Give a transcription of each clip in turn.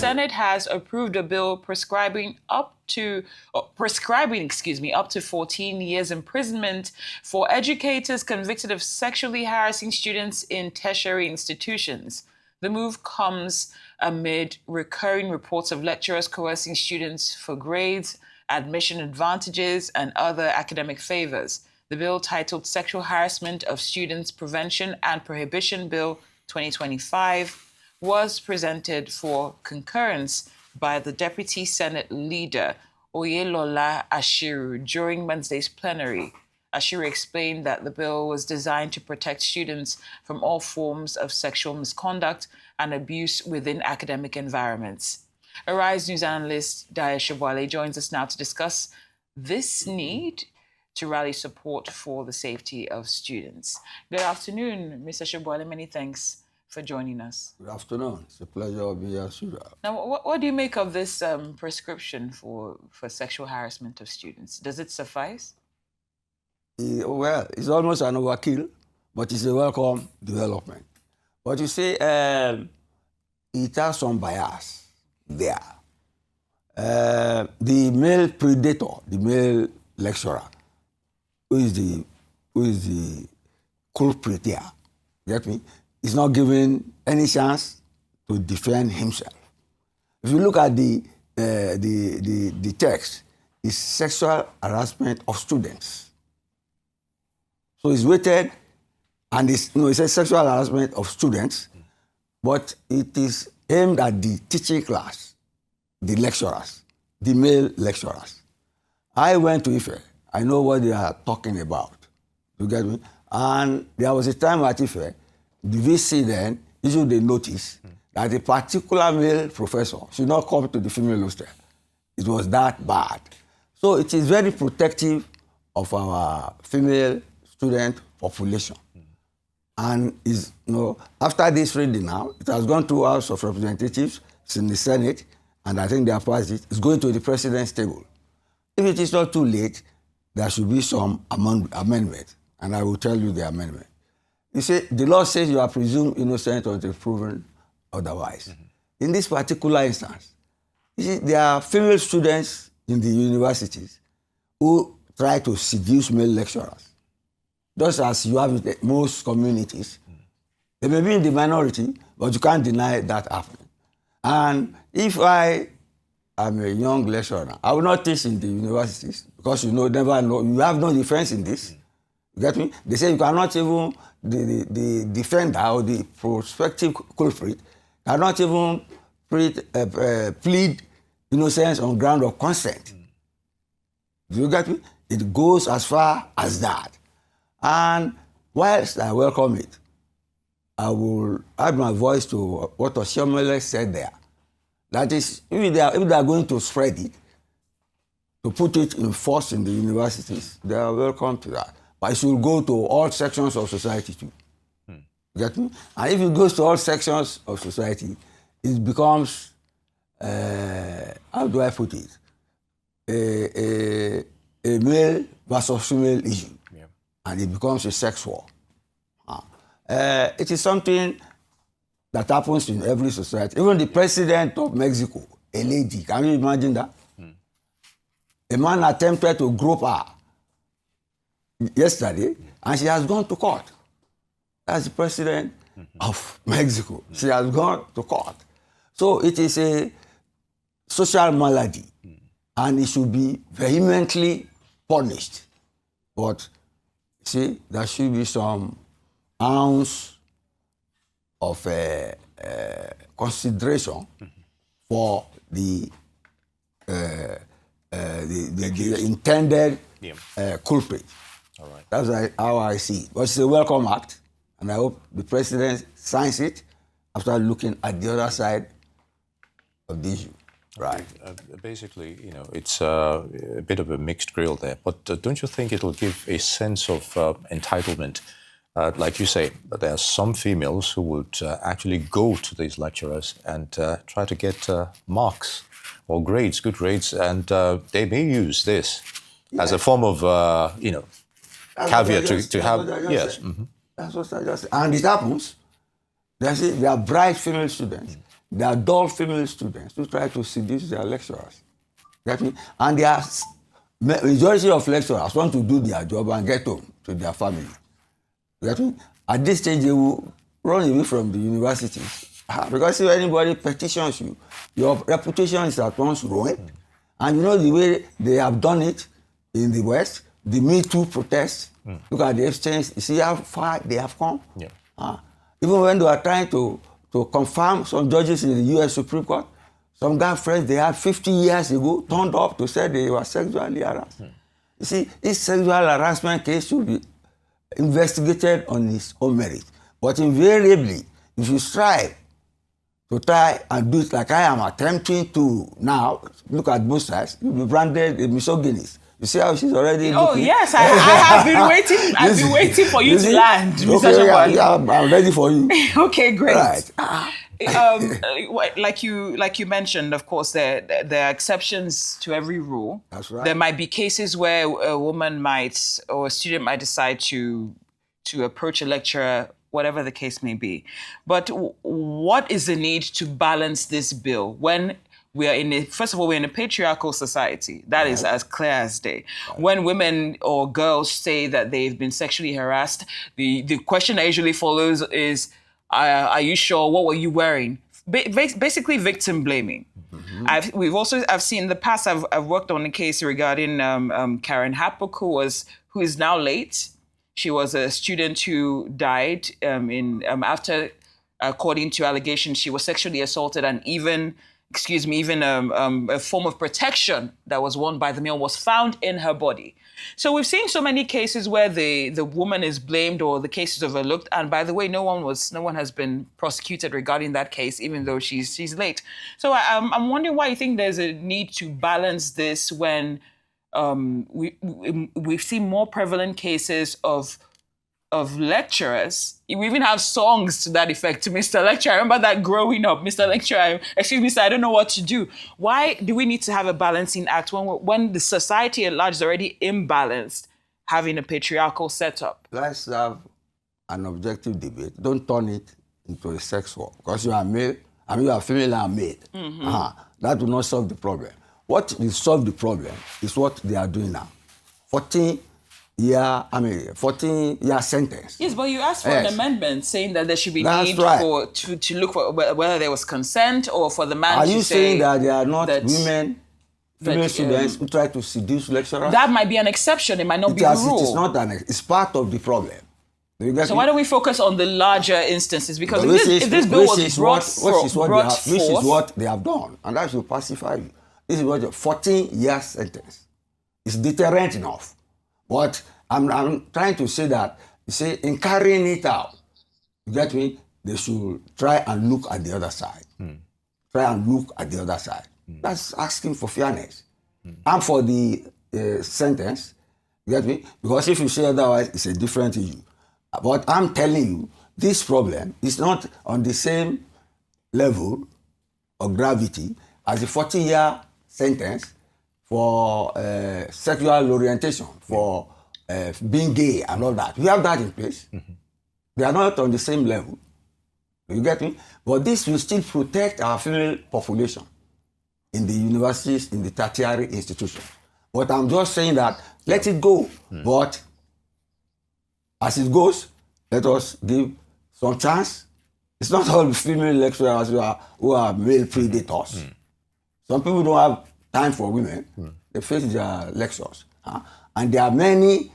Senate has approved a bill prescribing up to 14 years imprisonment for educators convicted of sexually harassing students in tertiary institutions. The move comes amid recurring reports of lecturers coercing students for grades, admission advantages, and other academic favors. The bill, titled Sexual Harassment of Students Prevention and Prohibition Bill 2025, was presented for concurrence by the Deputy Senate Leader, Oyelola Ashiru, during Wednesday's plenary. Ashiru explained that the bill was designed to protect students from all forms of sexual misconduct and abuse within academic environments. Arise News analyst Dayo Sobowale joins us now to discuss this need to rally support for the safety of students. Good afternoon, Mr. Sobowale. Many thanks for joining us. Good afternoon. It's a pleasure to be here. Now, what do you make of this prescription for sexual harassment of students? Does it suffice? Well, it's almost an overkill, but it's a welcome development. But you see, it has some bias there. The male predator, the male lecturer, who is the culprit here, get me? Is not given any chance to defend himself. If you look at the text, it's sexual harassment of students. So it's weighted, and it says sexual harassment of students, but it is aimed at the teaching class, the lecturers, the male lecturers. I went to Ife. I know what they are talking about. You get me? And there was a time at Ife, the VC then issued a notice that a particular male professor should not come to the female hostel. It was that bad. So it is very protective of our female student population. And is, after this reading now, it has gone to House of Representatives, it's in the Senate, and I think they have passed it. It's going to the President's table. If it is not too late, there should be some amendment, and I will tell you the amendment. You see, the law says you are presumed innocent until proven otherwise. In this particular instance, you see, there are female students in the universities who try to seduce male lecturers. Just as you have in most communities. They may be in the minority, but you can't deny that happening. And if I am a young lecturer, I will not teach in the universities because you never know, you have no defense in this. You get me? They say you cannot even, the defender or the prospective culprit cannot even plead innocence on ground of consent. Do you get me? It goes as far as that. And whilst I welcome it, I will add my voice to what Oshiomhole said there. That is, if they are going to spread it, to put it in force in the universities, they are welcome to that. But it should go to all sections of society too. Get me? And if it goes to all sections of society, it becomes, how do I put it? A male versus female issue. Yeah. And it becomes a sex war. It is something that happens in every society. Even the president of Mexico, a lady, can you imagine that? A man attempted to grope her yesterday, and she has gone to court. That's the president of Mexico. She has gone to court. So it is a social malady, and it should be vehemently punished. But see, there should be some ounce of consideration for the intended culprit. All right. That's how I see it. But it's a welcome act, and I hope the president signs it after looking at the other side of the issue. Right. Basically, it's a bit of a mixed grill there. But don't you think it'll give a sense of entitlement? Like you say, there are some females who would actually go to these lecturers and try to get marks or grades, good grades, and they may use this as a form of, caveat to have. Yes. That's what I just said. And it happens. There are bright female students. there are dull female students who try to seduce their lecturers. Get me? And they are, majority of lecturers want to do their job and get home to their family. Get me? At this stage, they will run away from the university. Because if anybody petitions you, your reputation is at once ruined. And you know the way they have done it in the West, the Me Too protests. Look at the exchange. You see how far they have come? Yeah. Even when they are trying to confirm some judges in the U.S. Supreme Court, some guy friends they had 50 years ago turned up to say they were sexually harassed. You see, this sexual harassment case should be investigated on its own merit. But invariably, if you strive to try and do it like I am attempting to now, look at both sides, you'll be branded a misogynist. You see how she's already looking? Oh, yes, I have been waiting. I've been waiting for you to land, Mr. Okay, I'm ready for you. Okay, great. Right. Like you mentioned, of course, there are exceptions to every rule. That's right. There might be cases where a woman might or a student might decide to approach a lecturer, whatever the case may be. But what is the need to balance this bill when we are first of all, we're in a patriarchal society. That is as clear as day. When women or girls say that they've been sexually harassed, the question that usually follows is, are you sure? What were you wearing? Basically victim blaming. I've seen in the past, I've worked on a case regarding Karen Hapuk, who is now late. She was a student who died after, according to allegations, she was sexually assaulted, and even a form of protection that was worn by the male was found in her body. So we've seen so many cases where the woman is blamed or the case is overlooked. And by the way, no one has been prosecuted regarding that case, even though she's late. So I'm wondering why you think there's a need to balance this when we've seen more prevalent cases of lecturers. We even have songs to that effect, to Mr. Lecturer. I remember that growing up, Mr. Lecturer, excuse me, sir, I don't know what to do. Why do we need to have a balancing act when the society at large is already imbalanced, having a patriarchal setup? Let's have an objective debate. Don't turn it into a sex war. Because you are male, you are female and male. That will not solve the problem. What will solve the problem is what they are doing now. 14-year sentence. Yes, but you asked for an amendment saying that there should be need to look for whether there was consent or for the man to say... Are you saying that there are not female students who try to seduce lecturers? That might be an exception. It might not be the rule. It is not it's part of the problem. So why don't we focus on the larger instances? Because if this bill was brought forth... Which is what they have done. And that should pacify you. This is what 14-year sentence. It's deterrent enough. But I'm trying to say that, in carrying it out, you get me, they should try and look at the other side. Try and look at the other side. That's asking for fairness. I'm for the sentence, you get me? Because if you say otherwise, it's a different issue. But I'm telling you, this problem is not on the same level of gravity as a 40-year sentence for sexual orientation, for being gay and all that. We have that in place. They are not on the same level. You get me? But this will still protect our female population in the universities, in the tertiary institutions. But I'm just saying that let it go. But as it goes, let us give some chance. It's not all female lecturers who are male predators. Some people don't have time for women. They face their lectures. And there are many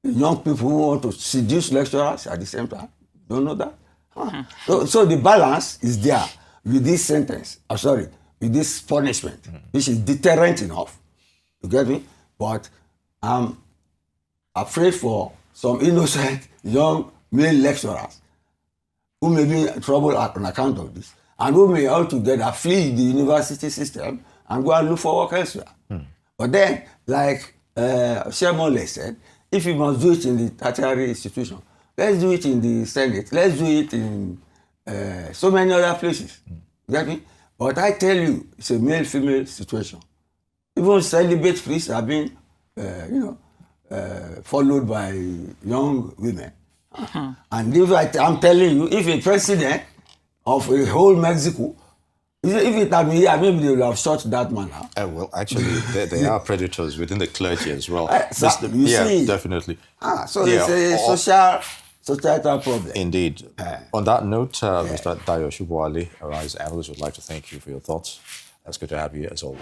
young people who want to seduce lecturers at the same time. Don't know that? So the balance is there with this sentence. With this punishment, which is deterrent enough. You get me? But I'm afraid for some innocent young male lecturers who may be in trouble on account of this, and who may altogether flee the university system and go and look for work elsewhere. But then, like Sobowale said, if you must do it in the tertiary institution, let's do it in the Senate, let's do it in so many other places. You get me? But I tell you, it's a male-female situation. Even celibate priests have been, followed by young women. And if I'm telling you, if a president of a whole Mexico If it had been here, maybe they would have shot that man out. Well, actually, there are predators within the clergy as well. So, you see, definitely. So it's a societal problem. Indeed. On that note, Mr. Dayo Sobowale, Arise Analyst, would like to thank you for your thoughts. It's good to have you as always.